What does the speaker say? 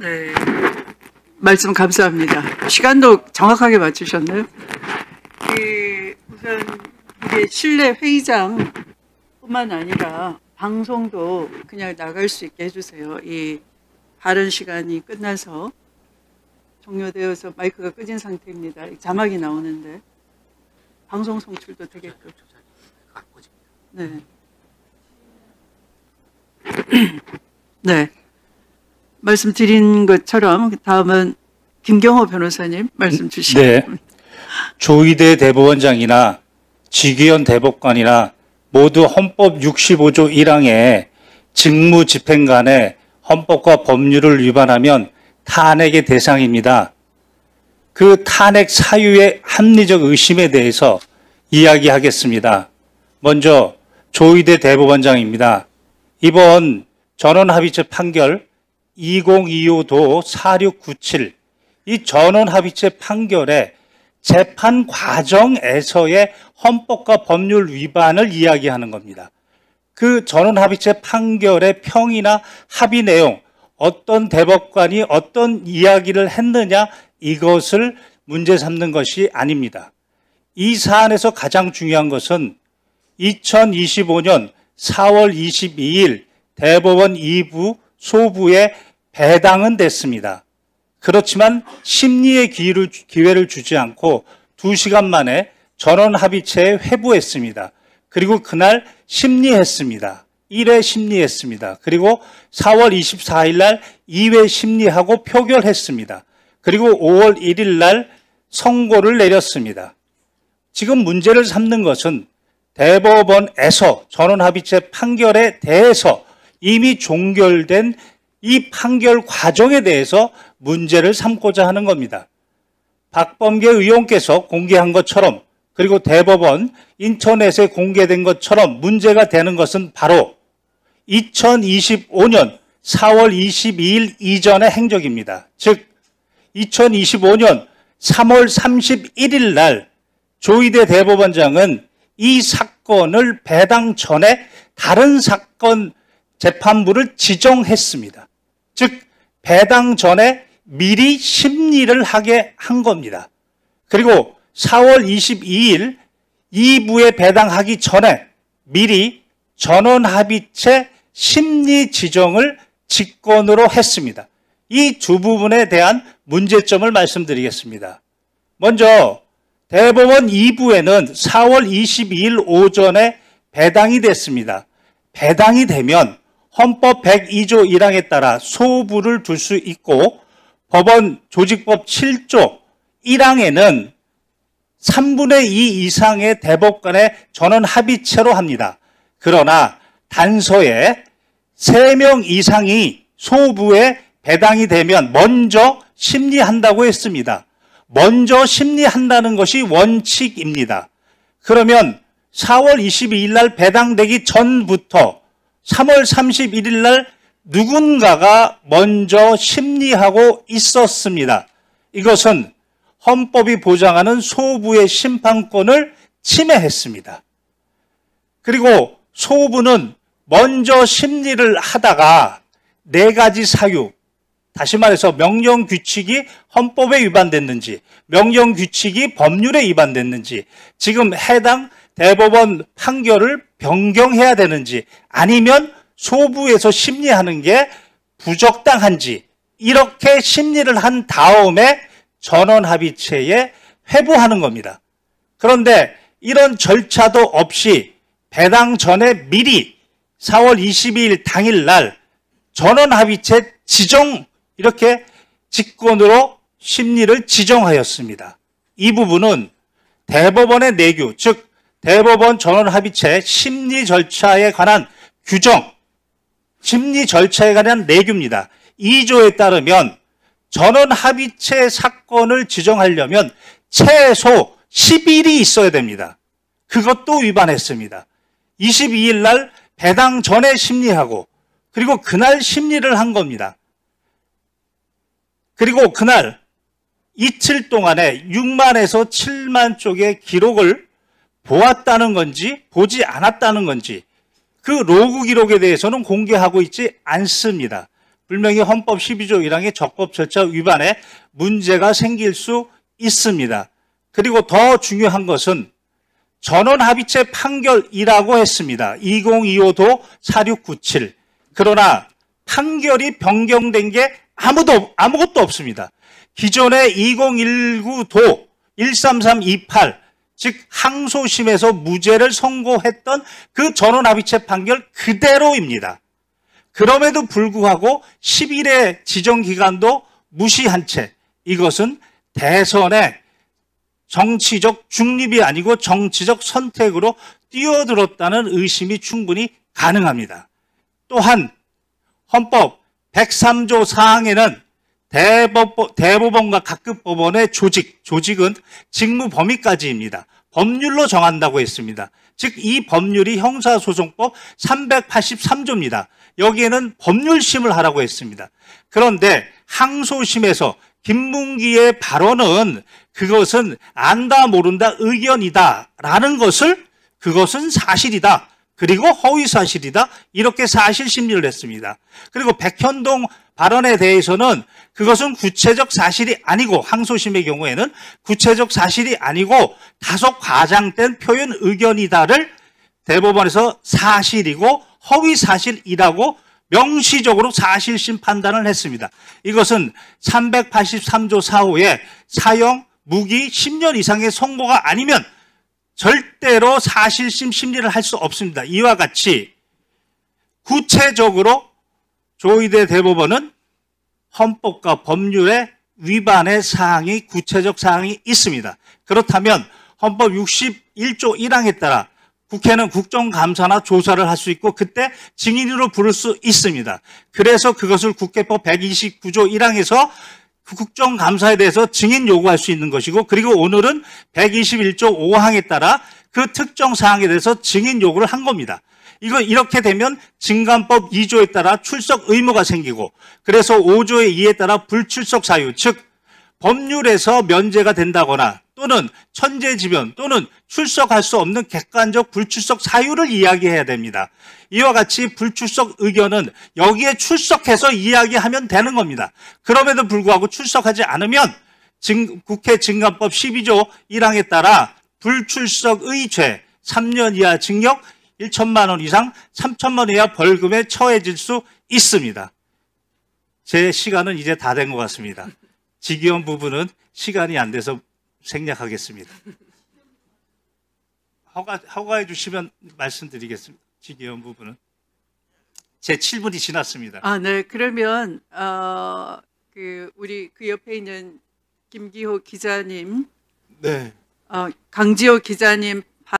네, 말씀 감사합니다. 시간도 정확하게 맞추셨나요? 우선 이게 실내 회의장뿐만 아니라 방송도 그냥 나갈 수 있게 해주세요. 이 발언 시간이 끝나서 종료되어서 마이크가 끄진 상태입니다. 자막이 나오는데 방송 송출도 되게끔. 네. 네. 말씀드린 것처럼 다음은 김경호 변호사님 말씀 주시죠. 네. 조희대 대법원장이나 지기현 대법관이나 모두 헌법 65조 1항에 직무집행간에 헌법과 법률을 위반하면 탄핵의 대상입니다. 그 탄핵 사유의 합리적 의심에 대해서 이야기하겠습니다. 먼저 조희대 대법원장입니다. 이번 전원합의체 판결 2025도 4697 이 전원합의체 판결의 재판 과정에서의 헌법과 법률 위반을 이야기하는 겁니다. 그 전원합의체 판결의 평이나 합의 내용, 어떤 대법관이 어떤 이야기를 했느냐 이것을 문제 삼는 것이 아닙니다. 이 사안에서 가장 중요한 것은 2025년 4월 22일 대법원 2부 소부에 배당은 됐습니다. 그렇지만 심리의 기회를 주지 않고 2시간 만에 전원합의체에 회부했습니다. 그리고 그날 심리했습니다. 1회 심리했습니다. 그리고 4월 24일 날 2회 심리하고 표결했습니다. 그리고 5월 1일 날 선고를 내렸습니다. 지금 문제를 삼는 것은 대법원에서 전원합의체 판결에 대해서 이미 종결된 이 판결 과정에 대해서 문제를 삼고자 하는 겁니다. 박범계 의원께서 공개한 것처럼 그리고 대법원 인터넷에 공개된 것처럼 문제가 되는 것은 바로 2025년 4월 22일 이전의 행적입니다. 즉 2025년 3월 31일 날 조희대 대법원장은 이 사건을 배당 전에 다른 사건 재판부를 지정했습니다. 즉 배당 전에 미리 심리를 하게 한 겁니다. 그리고 4월 22일 2부에 배당하기 전에 미리 전원합의체 심리 지정을 직권으로 했습니다. 이 두 부분에 대한 문제점을 말씀드리겠습니다. 먼저 대법원 2부에는 4월 22일 오전에 배당이 됐습니다. 배당이 되면 헌법 102조 1항에 따라 소부를 둘 수 있고 법원 조직법 7조 1항에는 3분의 2 이상의 대법관의 전원 합의체로 합니다. 그러나 단서에 3명 이상이 소부에 배당이 되면 먼저 심리한다고 했습니다. 먼저 심리한다는 것이 원칙입니다. 그러면 4월 22일 날 배당되기 전부터 3월 31일 날 누군가가 먼저 심리하고 있었습니다. 이것은 헌법이 보장하는 소부의 심판권을 침해했습니다. 그리고 소부는 먼저 심리를 하다가 4가지 사유, 다시 말해서 명령규칙이 헌법에 위반됐는지, 명령규칙이 법률에 위반됐는지, 지금 해당 대법원 판결을 변경해야 되는지, 아니면 소부에서 심리하는 게 부적당한지, 이렇게 심리를 한 다음에 전원합의체에 회부하는 겁니다. 그런데 이런 절차도 없이 배당 전에 미리 4월 22일 당일날 전원합의체 지정, 이렇게 직권으로 심리를 지정하였습니다. 이 부분은 대법원의 내규, 즉 대법원 전원합의체 심리 절차에 관한 규정, 심리 절차에 관한 내규입니다. 2조에 따르면 전원합의체 사건을 지정하려면 최소 10일이 있어야 됩니다. 그것도 위반했습니다. 22일 날 배당 전에 심리하고 그리고 그날 심리를 한 겁니다. 그리고 그날 이틀 동안에 6만에서 7만 쪽의 기록을 보았다는 건지 보지 않았다는 건지 그 로그 기록에 대해서는 공개하고 있지 않습니다. 분명히 헌법 12조 1항의 적법 절차 위반에 문제가 생길 수 있습니다. 그리고 더 중요한 것은 전원합의체 판결이라고 했습니다. 2025도 4697. 그러나 판결이 변경된 게 아무것도 없습니다. 기존의 2019도 13328, 즉 항소심에서 무죄를 선고했던 그 전원합의체 판결 그대로입니다. 그럼에도 불구하고 10일의 지정기간도 무시한 채 이것은 대선의 정치적 중립이 아니고 정치적 선택으로 뛰어들었다는 의심이 충분히 가능합니다. 또한 헌법 103조 4항에는 대법원과 각급 법원의 조직은 직무 범위까지입니다. 법률로 정한다고 했습니다. 즉 이 법률이 형사소송법 383조입니다. 여기에는 법률심을 하라고 했습니다. 그런데 항소심에서 김문기의 발언은 그것은 안다 모른다 의견이다라는 그것은 사실이다. 그리고 허위사실이다. 이렇게 사실심리를 했습니다. 그리고 백현동 발언에 대해서는 그것은 구체적 사실이 아니고 항소심의 경우에는 구체적 사실이 아니고 다소 과장된 표현 의견이다를 대법원에서 사실이고 허위사실이라고 명시적으로 사실심 판단을 했습니다. 이것은 383조 4호에 사형, 무기 10년 이상의 선고가 아니면 절대로 사실심 심리를 할 수 없습니다. 이와 같이 구체적으로 조의대 대법원은 헌법과 법률의 위반의 사항이 구체적 사항이 있습니다. 그렇다면 헌법 61조 1항에 따라 국회는 국정감사나 조사를 할 수 있고 그때 증인으로 부를 수 있습니다. 그래서 그것을 국회법 129조 1항에서 국정감사에 대해서 증인 요구할 수 있는 것이고 그리고 오늘은 121조 5항에 따라 그 특정 사항에 대해서 증인 요구를 한 겁니다. 이렇게 되면 증감법 2조에 따라 출석 의무가 생기고 그래서 5조의 2에 따라 불출석 사유 즉 법률에서 면제가 된다거나 또는 천재지변 또는 출석할 수 없는 객관적 불출석 사유를 이야기해야 됩니다. 이와 같이 불출석 의견은 여기에 출석해서 이야기하면 되는 겁니다. 그럼에도 불구하고 출석하지 않으면 국회 증감법 12조 1항에 따라 불출석의 죄 3년 이하 징역 1천만 원 이상 3천만 원 이하 벌금에 처해질 수 있습니다. 제 시간은 이제 다 된 것 같습니다. 직위원 부분은 시간이 안 돼서 생략하겠습니다. 허가해 주시면 말씀드리겠습니다. 직위원 부분은. 제 7분이 지났습니다. 네. 그러면 우리 그 옆에 있는 김기호 기자님, 네. 강지호 기자님